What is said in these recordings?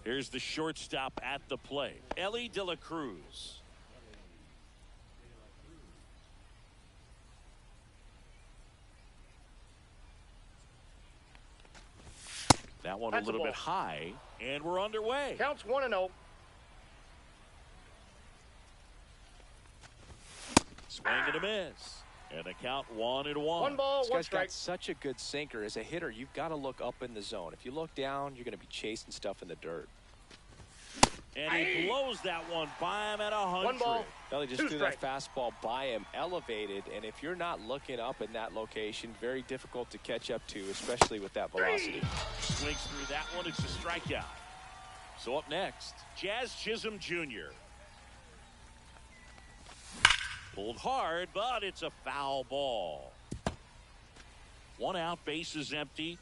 Here's the shortstop at the plate, Ellie De La Cruz. That one a little bit high, and we're underway. Counts 1-0. Swing and a miss. And the count 1-1. One ball, this one guy's strike. got such a good sinker. As a hitter, you've got to look up in the zone. If you look down, you're going to be chasing stuff in the dirt. And he blows that one by him at 100. One ball, Belly just two threw strike. that fastball by him, elevated, and if you're not looking up in that location, very difficult to catch up to, especially with that velocity. Swings through that one. It's a strikeout. So up next, Jazz Chisholm Jr. Pulled hard, but it's a foul ball. One out, base is empty.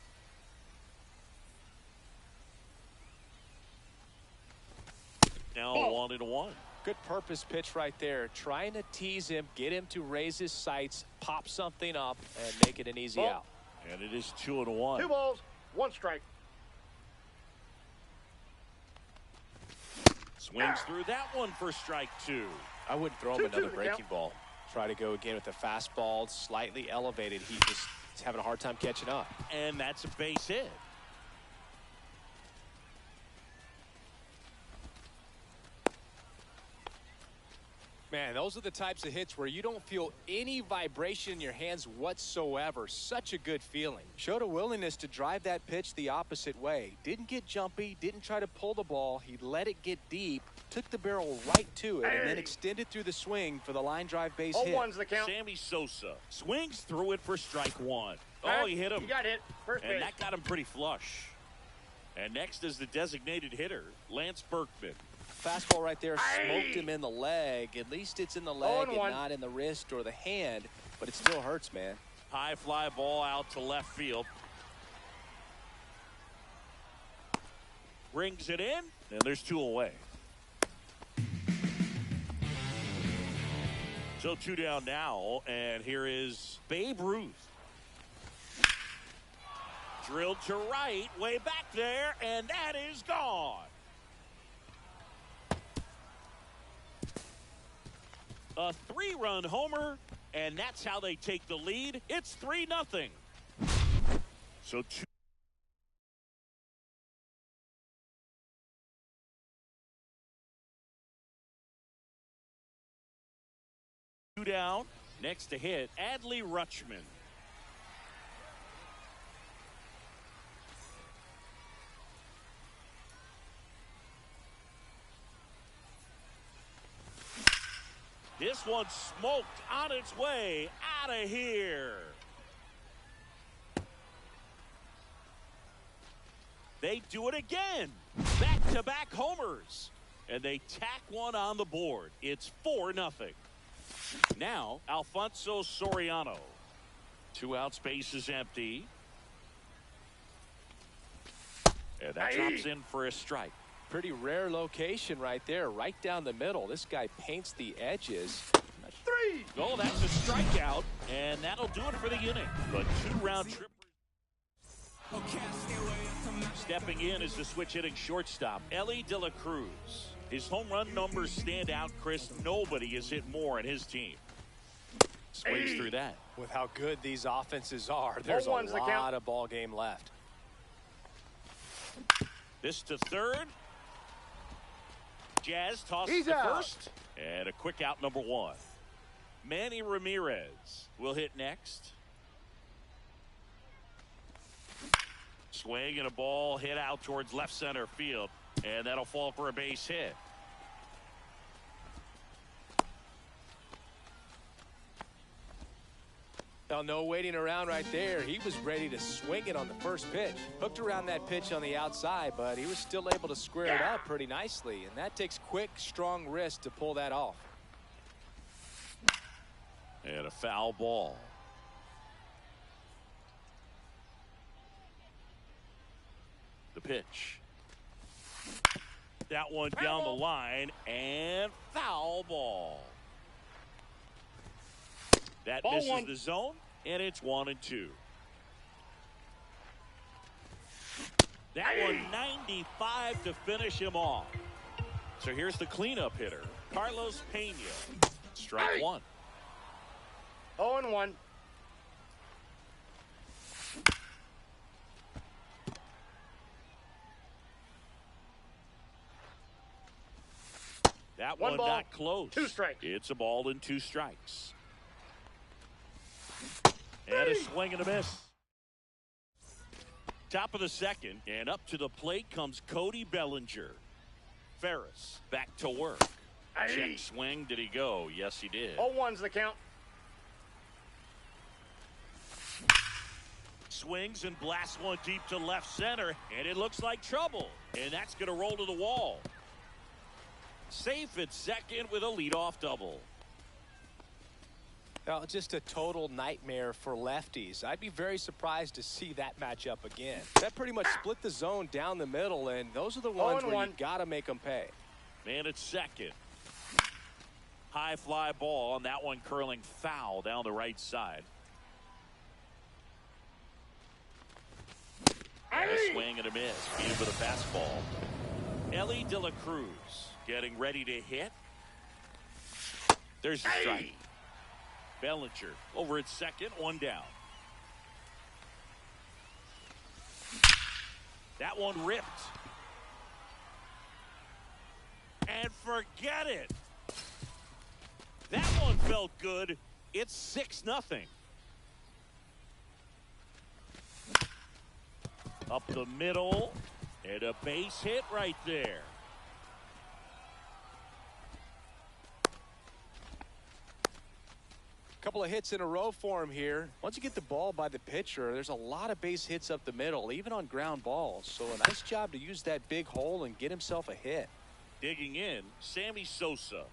Now 1-1. Good purpose pitch right there. Trying to tease him, get him to raise his sights, pop something up, and make it an easy out. And it is 2-1. 2 balls, 1 strike. Swings through that one for strike 2. I wouldn't throw him 2-2 another to breaking count. ball. Try to go again with the fastball, slightly elevated. He just is having a hard time catching up. And that's a base hit. Man, those are the types of hits where you don't feel any vibration in your hands whatsoever. Such a good feeling. Showed a willingness to drive that pitch the opposite way. Didn't get jumpy, didn't try to pull the ball. He let it get deep, took the barrel right to it, and then extended through the swing for the line drive base hit. 0-1's the count. Sammy Sosa swings through it for strike 1. Oh, he hit him. He got hit. First base. And that got him pretty flush. And next is the designated hitter, Lance Berkman. Fastball right there smoked him in the leg. At least it's in the leg and 0-1. not in the wrist or the hand, but it still hurts, man. High fly ball out to left field. Brings it in, and there's 2 away. So 2 down now, and here is Babe Ruth. Drilled to right, way back there, and that is gone. A 3-run homer, and that's how they take the lead. It's 3-0. So 2 down. Next to hit, Adley Rutschman. This one smoked on its way out of here. They do it again. Back-to-back homers. And they tack one on the board. It's 4-0. Now, Alfonso Soriano. 2 outs, base is empty. And that drops in for a strike. Pretty rare location right there, right down the middle. This guy paints the edges. 3. Oh, that's a strikeout, and that'll do it for the inning. But 2-round trip. Stepping in is the switch hitting shortstop, Ellie De La Cruz. His home run numbers stand out, Chris. Nobody has hit more in his team. Swings through that. With how good these offenses are, there's a 0-1's the count. lot of ball game left. This to third. Jazz tosses He's to out. first. And a quick out, number 1. Manny Ramirez will hit next. Swing and a ball hit out towards left center field. And that'll fall for a base hit. Now, no waiting around right there. He was ready to swing it on the first pitch. Hooked around that pitch on the outside, but he was still able to square it up pretty nicely. And that takes quick, strong wrist to pull that off. And a foul ball. The pitch. That one down the line, and foul ball. That Ball misses 1. the zone, and it's 1-2. That one 95 to finish him off. So here's the cleanup hitter, Carlos Pena. Strike one. 0-1. That One one ball, not close. 2 strikes. It's a ball and 2 strikes. And a swing and a miss. Top of the second, and up to the plate comes Cody Bellinger. Ferris back to work. Check swing. Did he go? Yes, he did. 0-1's the count. Swings and blasts one deep to left center, and it looks like trouble. And that's going to roll to the wall. Safe at second with a leadoff double. Well, just a total nightmare for lefties. I'd be very surprised to see that matchup again. That pretty much split the zone down the middle, and those are the ones where you got to make them pay. Man at second. High fly ball, and that one curling foul down the right side. And a swing and a miss. Beat him with a fastball. Ellie De La Cruz getting ready to hit. There's the strike. Bellinger over at second, one down. That one ripped. And forget it. That one felt good. It's 6-0. Up the middle, and a base hit right there. Couple of hits in a row for him here. Once you get the ball by the pitcher, there's a lot of base hits up the middle, even on ground balls. So a nice job to use that big hole and get himself a hit. Digging in, Sammy Sosa.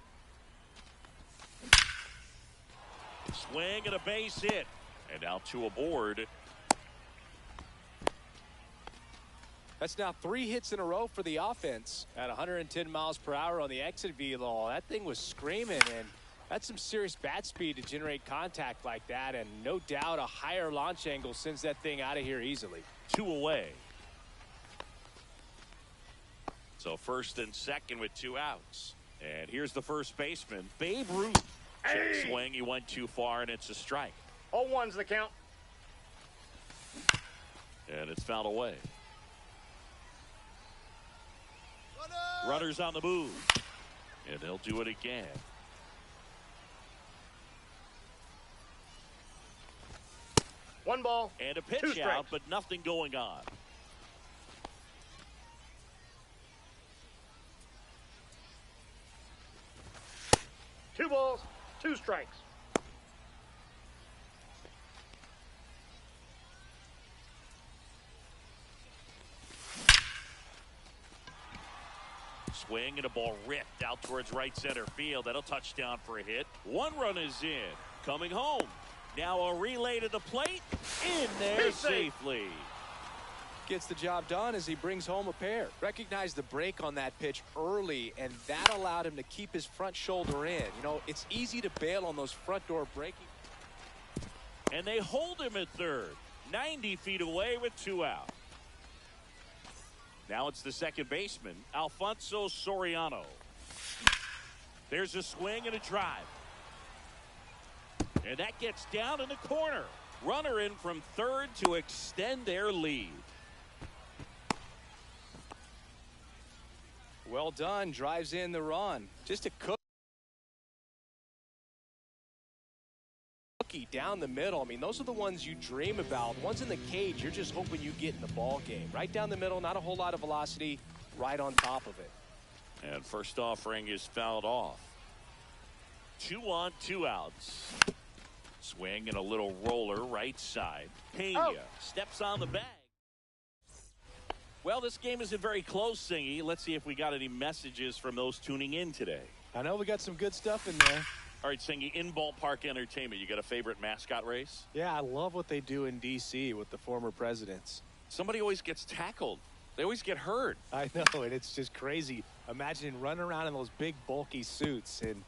Swing and a base hit. And now 2 aboard. That's now 3 hits in a row for the offense. At 110 miles per hour on the exit velo, that thing was screaming, and that's some serious bat speed to generate contact like that, and no doubt a higher launch angle sends that thing out of here easily. 2 away. So first and second with 2 outs. And here's the first baseman, Babe Ruth. Check swing, he went too far, and it's a strike. 0-1's the count. And it's fouled away. Runners on the move. And they'll do it again. One ball. And a 2 pitch strikes. out, but nothing going on. Two balls, 2 strikes. Swing and a ball ripped out towards right center field. That'll touchdown for a hit. 1 run is in. Coming home. Now a relay to the plate. In there safely. Gets the job done as he brings home a pair. Recognized the break on that pitch early, and that allowed him to keep his front shoulder in. You know, it's easy to bail on those front door breaking. And they hold him at third. 90 feet away with 2 out. Now it's the second baseman, Alfonso Soriano. There's a swing and a drive. And that gets down in the corner. Runner in from third to extend their lead. Well done. Drives in the run. Just a cookie down the middle. I mean, those are the ones you dream about. Ones in the cage, you're just hoping you get in the ball game. Right down the middle, not a whole lot of velocity, right on top of it. And first offering is fouled off. 2 on, 2 outs. Swing and a little roller right side. Pena steps on the bag. Well, this game isn't very close, Singy. Let's see if we got any messages from those tuning in today. I know we got some good stuff in there. All right, Singy, in ballpark entertainment, you got a favorite mascot race? Yeah, I love what they do in D.C. with the former presidents. Somebody always gets tackled. They always get hurt. I know, and it's just crazy. Imagine running around in those big, bulky suits, and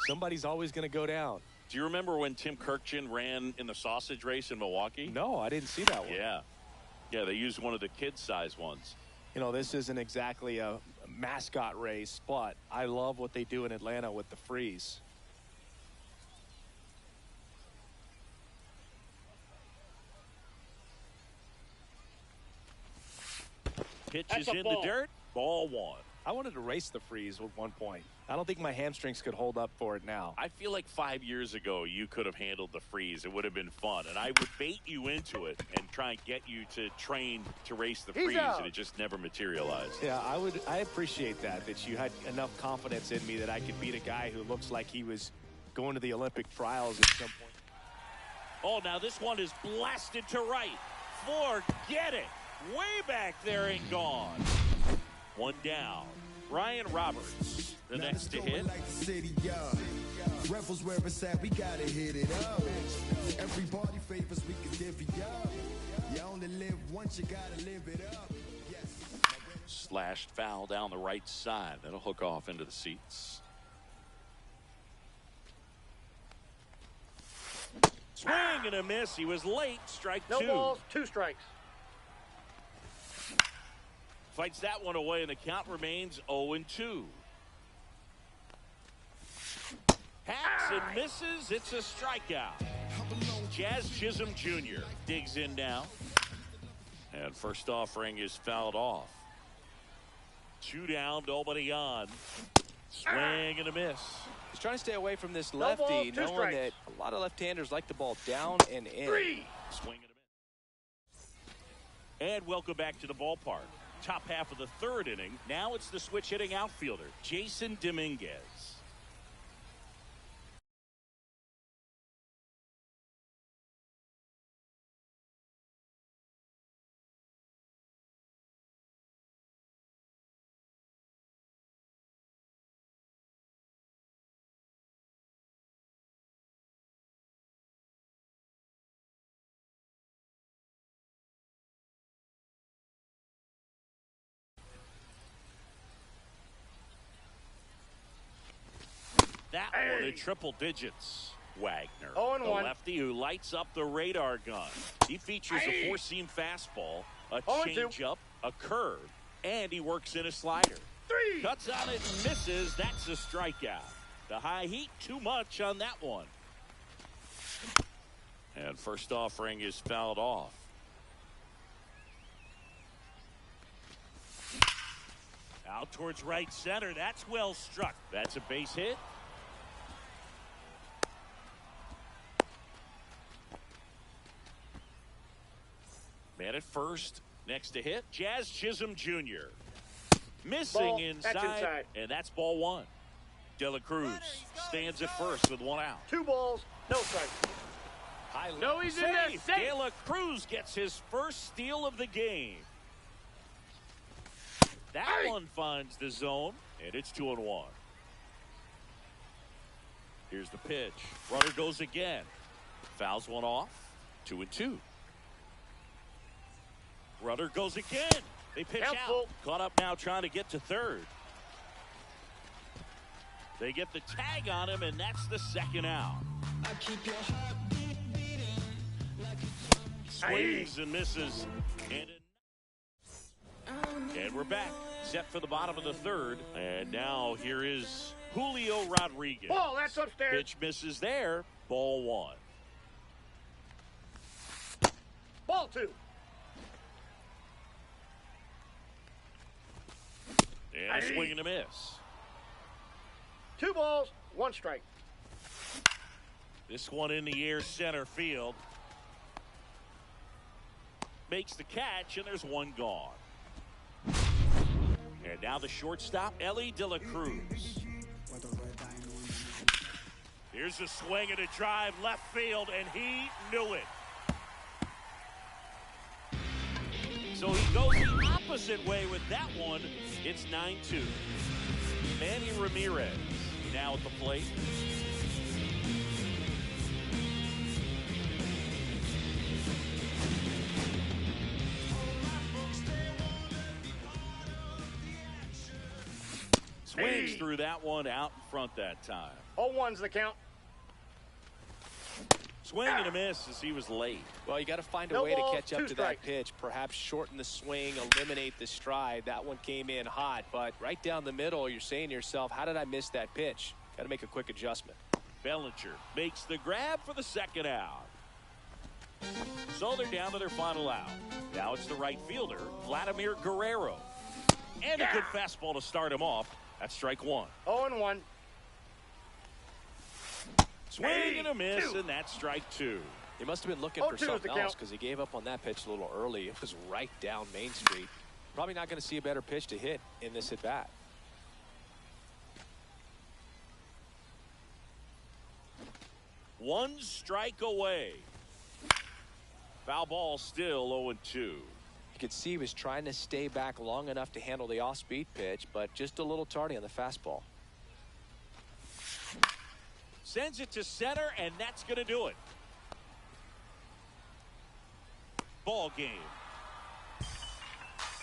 somebody's always going to go down. Do you remember when Tim Kirkchin ran in the sausage race in Milwaukee? No, I didn't see that one. Yeah. Yeah, they used one of the kid-size ones. You know, this isn't exactly a mascot race, but I love what they do in Atlanta with the freeze. Pitch is in the dirt. Ball one. I wanted to race the freeze at one point. I don't think my hamstrings could hold up for it now. I feel like 5 years ago you could have handled the freeze. It would have been fun, and I would bait you into it and try and get you to train to race the freeze, and it just never materialized. Yeah, I appreciate that you had enough confidence in me that I could beat a guy who looks like he was going to the Olympic trials at some point. Oh, now this one is blasted to right. Forget it. Way back there and gone. One down. Ryan Roberts, the next to hit. Like the city, Rebels where it's at, we gotta hit it up. Everybody favors we can divvy up. You only live once, you gotta live it up. Yes. Slashed foul down the right side. That'll hook off into the seats. Swing and a miss. He was late. Strike two. No balls, 2 strikes. Fights that one away, and the count remains 0-2. Hacks and misses. It's a strikeout. Jazz Chisholm Jr. digs in now. And first offering is fouled off. 2 down, nobody on. Swing and a miss. He's trying to stay away from this lefty, knowing that a lot of left-handers like the ball down and in. 3. Swing and a miss. And welcome back to the ballpark. Top half of the third inning. Now it's the switch hitting outfielder, Jason Dominguez. That one in triple digits. Wagner, 0-1. the lefty who lights up the radar gun. He features a 4-seam fastball, a 0-2. changeup, a curve, and he works in a slider. 3. Cuts on it and misses. That's a strikeout. The high heat, too much on that one. And first offering is fouled off. Out towards right center. That's well struck. That's a base hit. Man at first. Next to hit, Jazz Chisholm Jr. Missing Ball. inside, That's inside. and that's ball one. De La Cruz stands at first with 1 out. 2 balls, no strikes. No, he's in there. Safe. Safe. De La Cruz gets his first steal of the game. That one finds the zone, and it's 2-1. Here's the pitch. Runner goes again. Fouls one off. 2-2. Runner goes again. They pitch out. Caught up now trying to get to third. They get the tag on him, and that's the second out. Swings and misses. And we're back. Set for the bottom of the third. And now here is Julio Rodriguez. Ball, that's upstairs. Pitch misses there. Ball one. Ball 2. And a swing and a miss. 2 balls, 1 strike. This one in the air center field. Makes the catch, and there's one gone. And now the shortstop, Ellie De La Cruz. Here's a swing and a drive left field, and he knew it. So he goes the opposite way with that one. It's 9-2. Manny Ramirez now at the plate. Swings through that one out in front that time. 0-1's the count. Swing and a miss as he was late. Well, you got to find a No way balls, to catch up 2 to strikes. that pitch. Perhaps shorten the swing, eliminate the stride. That one came in hot, but right down the middle, you're saying to yourself, how did I miss that pitch? Got to make a quick adjustment. Bellinger makes the grab for the second out. So they're down to their final out. Now it's the right fielder, Vladimir Guerrero. And a good fastball to start him off. That's strike one. 0-1. Swing and a miss, and that's strike two. He must have been looking for 0-2 is the something else count. because he gave up on that pitch a little early. It was right down Main Street. Probably not going to see a better pitch to hit in this at bat. One strike away. Foul ball still 0-2. You could see he was trying to stay back long enough to handle the off-speed pitch, but just a little tardy on the fastball. Sends it to center, and that's going to do it. Ball game.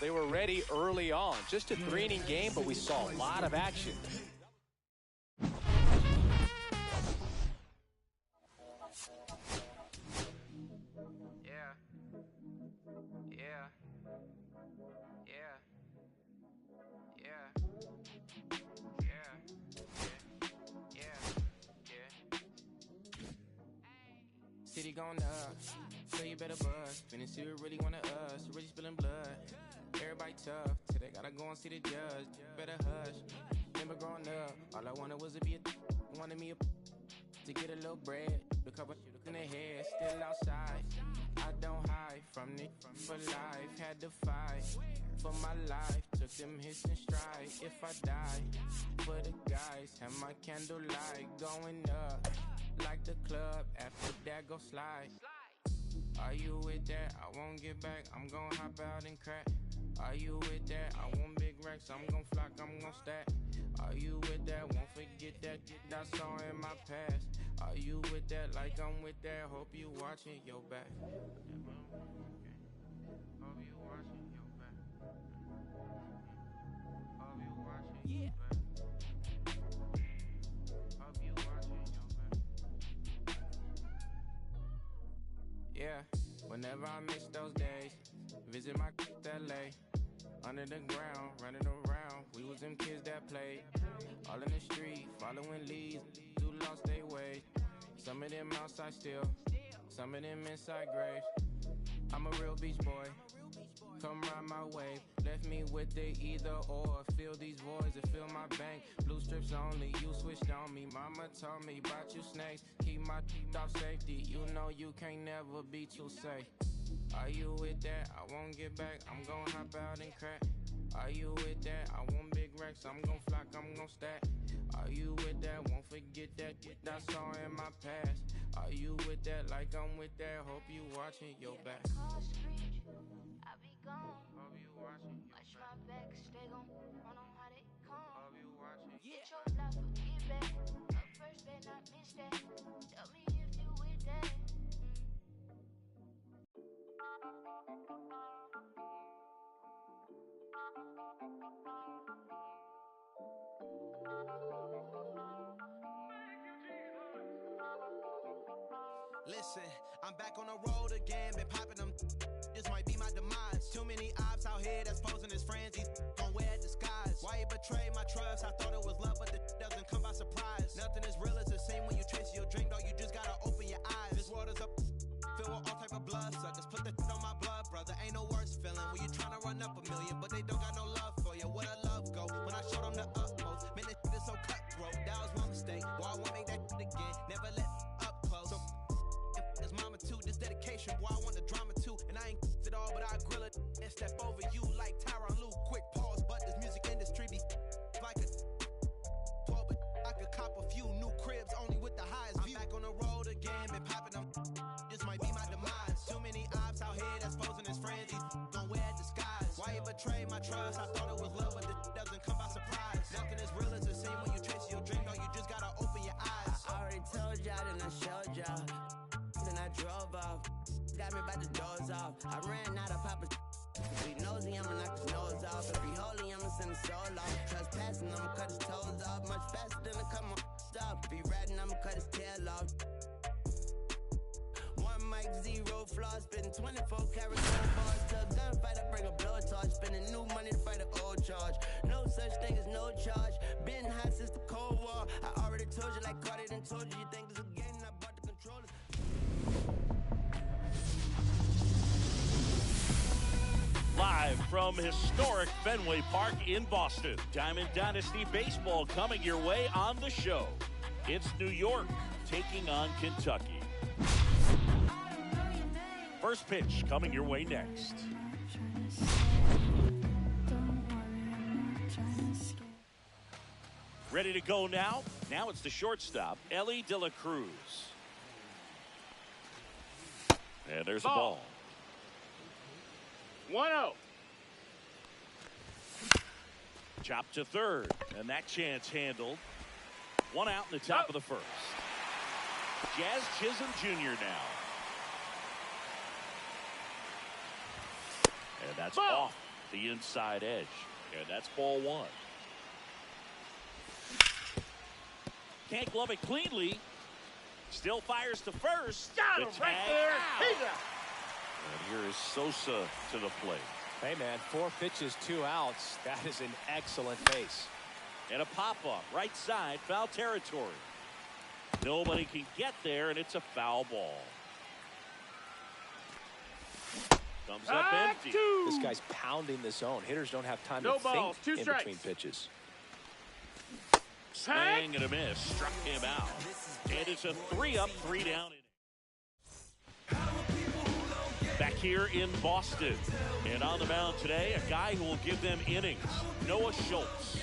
They were ready early on. Just a 3-inning game, but we saw a lot of action. City going up, so you better buzz. Finna see who really wanna us, really spilling blood. Everybody tough, till they gotta go and see the judge. Better hush. Remember growing up, all I wanted was to be wanted me to get a little bread. The couple in the head, still outside. I don't hide from it for life. Had to fight for my life. Took them hits in stride. If I die, for the guys, have my candlelight going up. Like the club, after that go slide. Are you with that? I won't get back, I'm gon' hop out and crack. Are you with that? I want big racks, I'm gon' flock, I'm gon' stack. Are you with that? Won't forget that I saw in my past. Are you with that? Like I'm with that, hope you watching your back. Hope you watching your back. Hope you watching your back. Hope you watching your back. Yeah, whenever I miss those days, visit my LA. Under the ground, running around, we was them kids that played. All in the street, following leads, who lost their way. Some of them outside still, some of them inside graves. I'm a real beach boy, come ride my wave. Left me with the either or, fill these voids and fill my bank. Blue strips only, you switched on me. Mama told me about you snakes, keep my teeth off safety. You know you can't never be too safe. Are you with that? I won't get back, I'm gon' hop out and crack. Are you with that? I want big racks, I'm gon' flock, I'm gon' stack. Are you with that? Won't forget that I saw in my past. Are you with that? Like I'm with that, hope you watching your back. I be gone. Hope you watching your Watch my back, stay gon' run on how they come. Hope you watching. Get your life or get back. Up first, better not miss that. Tell me if you with that. Listen, I'm back on the road again, been popping them. This might be my demise. Too many ops out here that's posing as friends. These gon' wear disguise. Why you betray my trust? I thought it was love, but the doesn't come by surprise. Nothing is real as the same when you chase your dream, dog. You just gotta open your eyes. This world is up, filled with all type of blood suckers. Put the on my blood, brother. Ain't no worse feeling when you tryna run up a million, but they don't got no love for you. Where the love go? When I showed them the utmost, man, this is so cutthroat. That was my mistake. Boy, I won't make that again. Never let up close. So his mama too, this dedication, boy, I want the drama too. And I ain't it all, but I grill it and step over you like Tyronn Lue. Quick pause, but this music industry be like a 12, but I could cop a few new cribs only with the highest view. I'm back on the road again, been popping them. This might be my demise. Too many ops out here that's posing as friends. These gon' wear disguise. Why you betray my trust? I thought it was love, but it doesn't come by surprise. Nothing is real as the same when you chase your dream. No, you just gotta open your eyes. I already told y'all, then I showed y'all. Then I drove off. Got me by the doors off. I ran out of Papa. Be nosy, I'ma knock his nose off. If he holy, I'ma send his soul off. Trespassing, I'ma cut his toes off. Much faster than a come on stop. If he ratting, I'ma cut his tail off. like zero flaws. Spitting 24 karat gold bars to a gunfight. I bring a blowtorch. Spending new money to fight an old charge. No such thing as no charge. Been hot since the Cold War. I already told you like Cardi done told you. You think it's a game? I bought the controllers. Live from historic Fenway Park in Boston, Diamond Dynasty Baseball coming your way on the show. It's New York taking on Kentucky. First pitch coming your way next. Ready to go now? Now it's the shortstop, Ellie De La Cruz. And there's a ball. 1-0. Chop to third, and that chance handled. One out in the top of the first. Jazz Chisholm Jr. now. And that's off the inside edge. And that's ball one. Can't glove it cleanly. Still fires to first. Got him right there. He's out. And here is Sosa to the plate. Hey, man, 4 pitches, 2 outs. That is an excellent pace. And a pop-up, right side, foul territory. Nobody can get there, and it's a foul ball. Comes up empty. This guy's pounding the zone. Hitters don't have time No to balls, think 2 in strikes. between pitches. Swing and a miss. Struck him out. And it's a 3-up, 3-down inning. Back here in Boston. And on the mound today, a guy who will give them innings, Noah Schultz.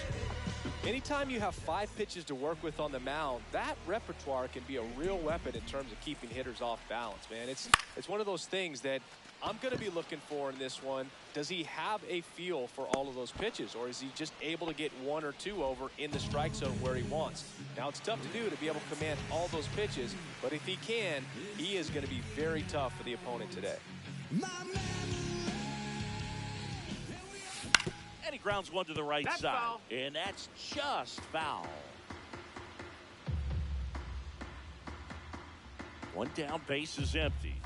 Anytime you have 5 pitches to work with on the mound, that repertoire can be a real weapon in terms of keeping hitters off balance, man. It's one of those things that I'm going to be looking for in this one. Does he have a feel for all of those pitches, or is he just able to get 1 or 2 over in the strike zone where he wants? Now, it's tough to do to be able to command all those pitches, but if he can, he is going to be very tough for the opponent today. And he grounds one to the right That's side. foul. And that's just foul. One down, base is empty.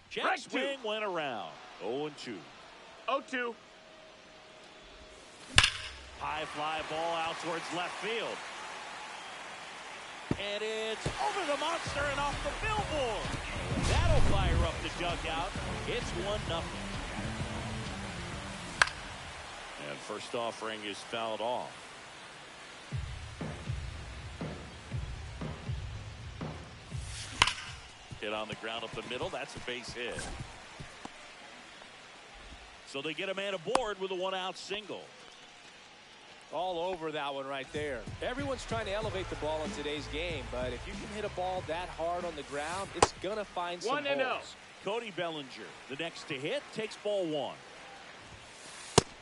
Jet Right swing went around. 0-2. 0-2. High fly ball out towards left field. And it's over the monster and off the billboard. That'll fire up the dugout. It's 1-0. And first offering is fouled off. Hit on the ground up the middle. That's a base hit. So they get a man aboard with a 1-out single. All over that one right there. Everyone's trying to elevate the ball in today's game, but if you can hit a ball that hard on the ground, it's going to find some 1-0. holes. Cody Bellinger, the next to hit, takes ball 1.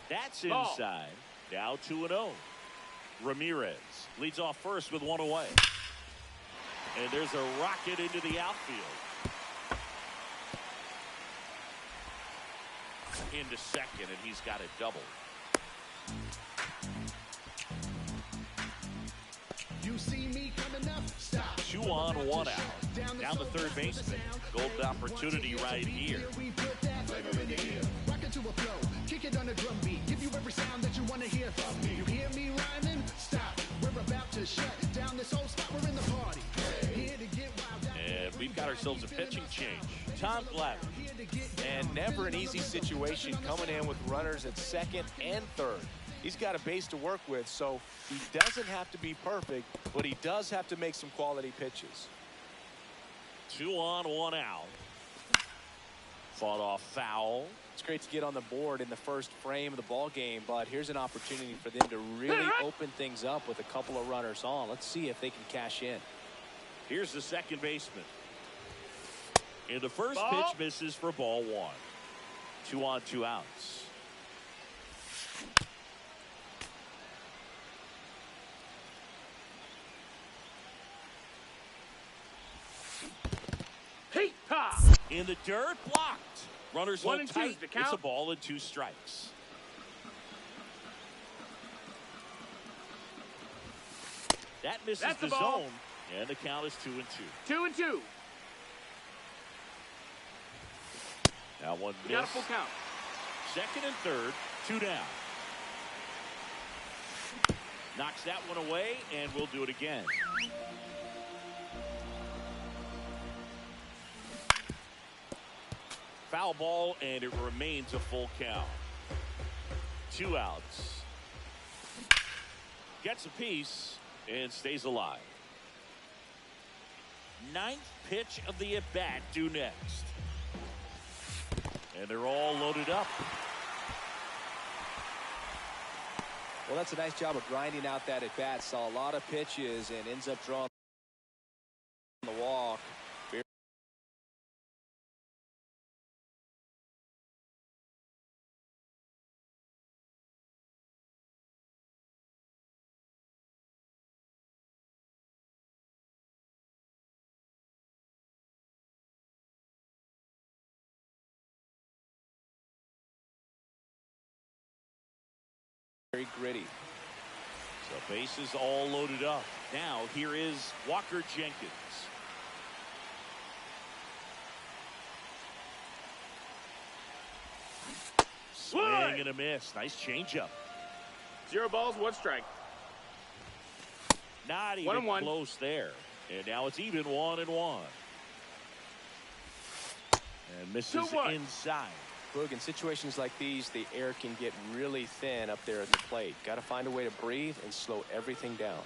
That's inside. Now 2-0. Ramirez leads off first with 1 away. And there's a rocket into the outfield. Into second, and he's got it double. You see me coming up, stop. 2 on, 1 out. Down the third baseman. Golden opportunity right here. We put that flavor in the ear. Rock it to a flow. Kick it on a drum beat. Give you every sound that you want to hear from me. You hear me rhyming? Stop. We're about to shut down this whole spot. We're in the party. Here to get wild. And we've got ourselves a pitching change. Tom Glavine. And never an easy situation coming in with runners at second and third. He's got a base to work with, so he doesn't have to be perfect, but he does have to make some quality pitches. 2 on, 1 out. Fought off foul. It's great to get on the board in the first frame of the ball game, but here's an opportunity for them to really open things up with a couple of runners on. Let's see if they can cash in. Here's the second baseman. And the first pitch misses for ball 1. 2 on, 2 outs. In the dirt, blocked. Runners hold 1 and 2 tight. to count. It's a ball and 2 strikes. That misses That's the the ball. zone, and the count is 2-2. 2-2. Now one You got a miss. full count. Second and third, 2 down. Knocks that one away, and we'll do it again. Foul ball, and it remains a full count. 2 outs. Gets a piece and stays alive. 9th pitch of the at-bat due next. And they're all loaded up. Well, that's a nice job of grinding out that at-bat. Saw a lot of pitches and ends up drawing the walk. Very gritty. So bases all loaded up. Now here is Walker Jenkins. Swing and a miss. Nice changeup. 0 balls, 1 strike. Not even 1-1. close there. And now it's even 1-1. And misses 2-1. inside. Boog, in situations like these, the air can get really thin up there at the plate. Got to find a way to breathe and slow everything down.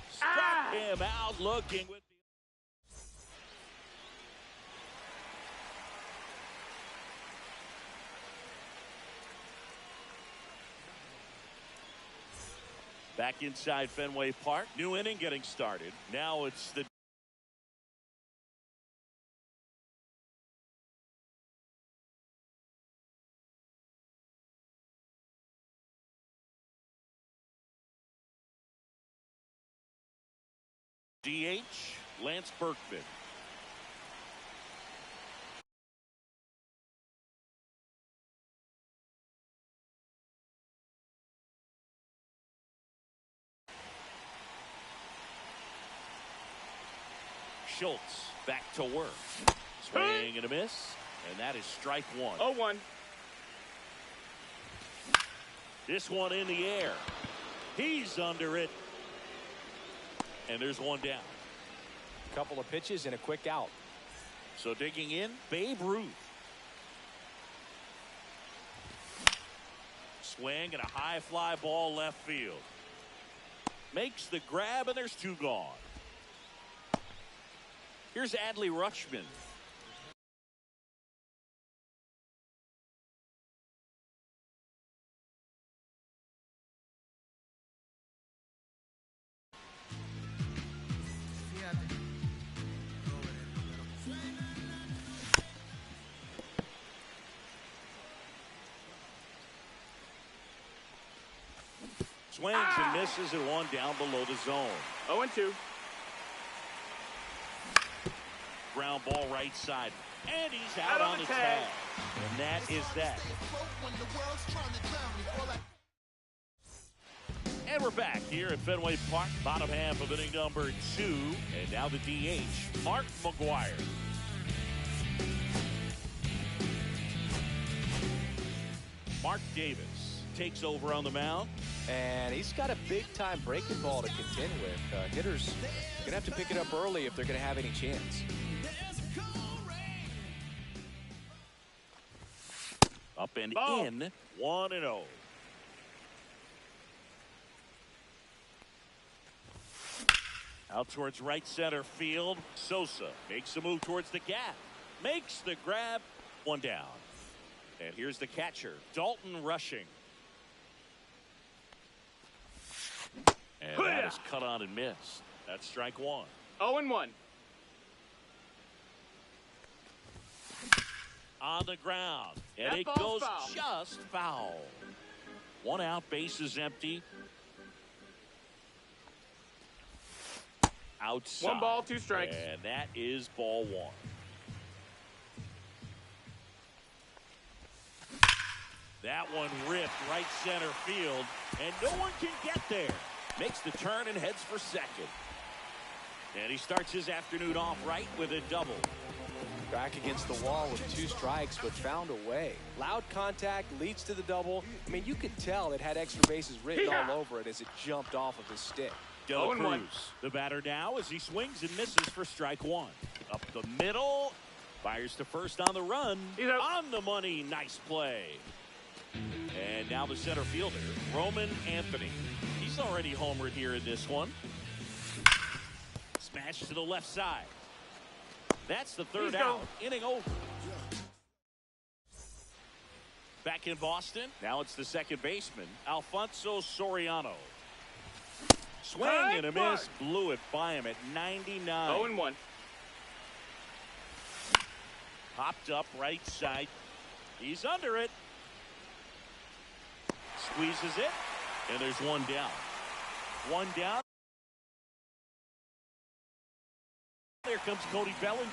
Struck him out looking with the... Back inside Fenway Park. New inning getting started. Now it's the... DH, Lance Berkman. Schultz back to work. Swing and a miss. And that is strike 1. 0-1. This one in the air. He's under it. And there's 1 down. Couple of pitches and a quick out. So digging in, Babe Ruth. Swing and a high fly ball left field. Makes the grab, and there's 2 gone. Here's Adley Rutschman. Swings and misses and 1 down below the zone. 0-2. Ground ball right side. And he's out on the tag. And that is that. And we're back here at Fenway Park. Bottom half of inning number 2. And now the DH, Mark McGwire. Mark Davis takes over on the mound. And he's got a big-time breaking ball to contend with. Hitters going to have to pick it up early if they're going to have any chance. Up and Ball. in, 1-0. Out towards right center field. Sosa makes a move towards the gap. Makes the grab. 1 down. And here's the catcher, Dalton Rushing. And that is cut on and missed. That's strike 1. 0-1. On the ground. And That it ball's goes foul. just foul. 1 out, base is empty. Outside. 1 ball, 2 strikes. And that is ball 1. That one ripped right center field, and no one can get there. Makes the turn and heads for second. And he starts his afternoon off right with a double. Back against the wall with 2 strikes, but found a way. Loud contact leads to the double. I mean, you could tell it had extra bases written all over it as it jumped off of his stick. De La Cruz, the batter now as he swings and misses for strike 1. Up the middle, fires to first on the run. On the money, nice play. And now the center fielder, Roman Anthony. He's already homered here in this one. Smash to the left side. That's the 3rd out. Inning over. Back in Boston. Now it's the second baseman, Alfonso Soriano. Swing and a miss. Blew it by him at 99. 0-1. Popped up right side. He's under it. Squeezes it. And there's 1 down. 1 down. There comes Cody Bellinger.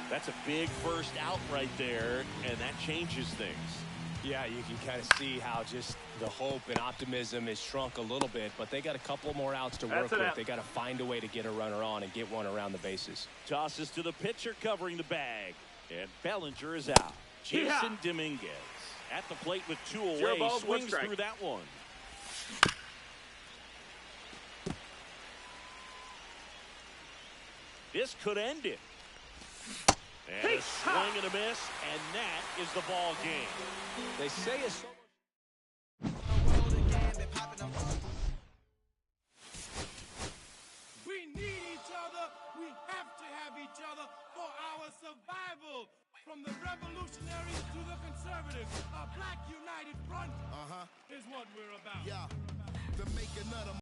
That's a big first out right there, and that changes things. Yeah, you can kind of see how just the hope and optimism is shrunk a little bit, but they got a couple more outs to work with. They got to find a way to get a runner on and get one around the bases. Tosses to the pitcher covering the bag, and Bellinger is out. Jason Dominguez at the plate with 2 away. Swings through that one. This could end it. And a swing and a miss, and that is the ball game. They say it's so We need each other. We have to have each other for our survival. From the revolutionaries to the conservatives, a black united front is what we're about. Yeah, the making of the